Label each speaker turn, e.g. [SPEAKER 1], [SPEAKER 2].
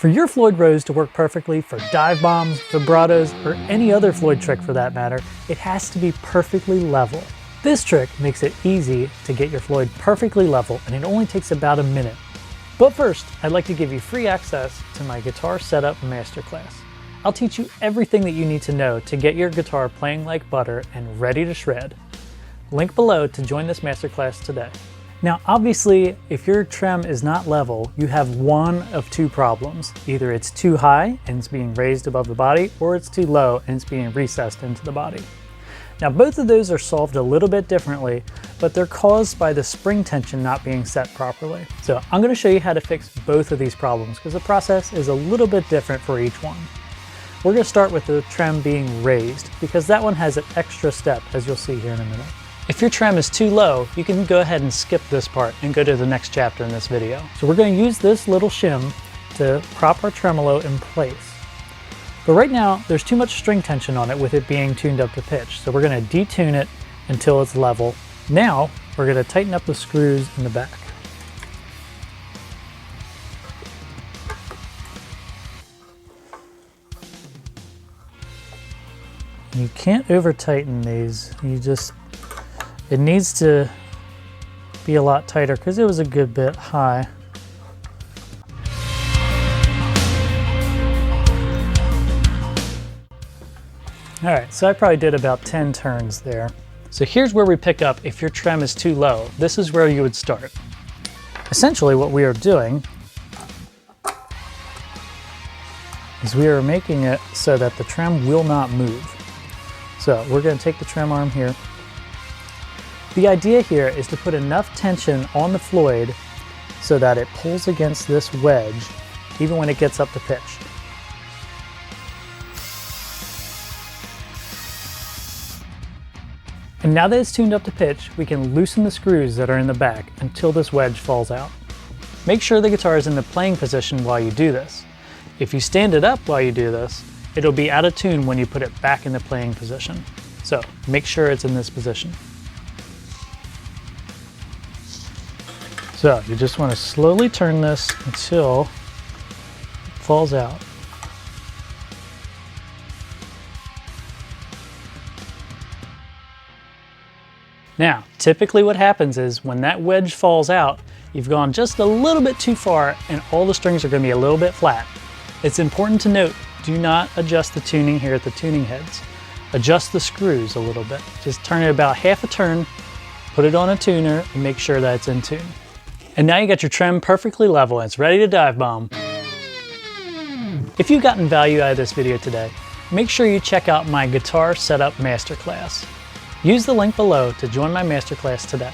[SPEAKER 1] For your Floyd Rose to work perfectly for Divebombs, Vibratos, or any other Floyd trick for that matter, it has to be perfectly level. This trick makes it easy to get your Floyd perfectly level, and it only takes about a minute. But first, I'd like to give you free access to my Guitar Setup Masterclass. I'll teach you everything that you need to know to get your guitar playing like butter and ready to shred. Link below to join this masterclass today. Now obviously, if your trem is not level, you have one of two problems. Either it's too high and it's being raised above the body, or it's too low and it's being recessed into the body. Now both of those are solved a little bit differently, but they're caused by the spring tension not being set properly. So I'm going to show you how to fix both of these problems because the process is a little bit different for each one. We're going to start with the trem being raised because that one has an extra step, as you'll see here in a minute. If your trem is too low, you can go ahead and skip this part and go to the next chapter in this video. So we're going to use this little shim to prop our tremolo in place. But right now, there's too much string tension on it with it being tuned up to pitch. So we're going to detune it until it's level. Now, we're going to tighten up the screws in the back. You can't over tighten these. It needs to be a lot tighter because it was a good bit high. All right, so I probably did about 10 turns there. So here's where we pick up if your trem is too low. This is where you would start. Essentially what we are doing is we are making it so that the trem will not move. So we're going to take the trem arm here. The idea here is to put enough tension on the Floyd so that it pulls against this wedge even when it gets up to pitch. And now that it's tuned up to pitch, we can loosen the screws that are in the back until this wedge falls out. Make sure the guitar is in the playing position while you do this. If you stand it up while you do this, it'll be out of tune when you put it back in the playing position. So make sure it's in this position. So you just want to slowly turn this until it falls out. Now, typically what happens is when that wedge falls out, you've gone just a little bit too far and all the strings are going to be a little bit flat. It's important to note, do not adjust the tuning here at the tuning heads. Adjust the screws a little bit. Just turn it about half a turn, put it on a tuner, and make sure that it's in tune. And now you got your trem perfectly level and it's ready to dive bomb. If you've gotten value out of this video today, make sure you check out my Guitar Setup Masterclass. Use the link below to join my masterclass today.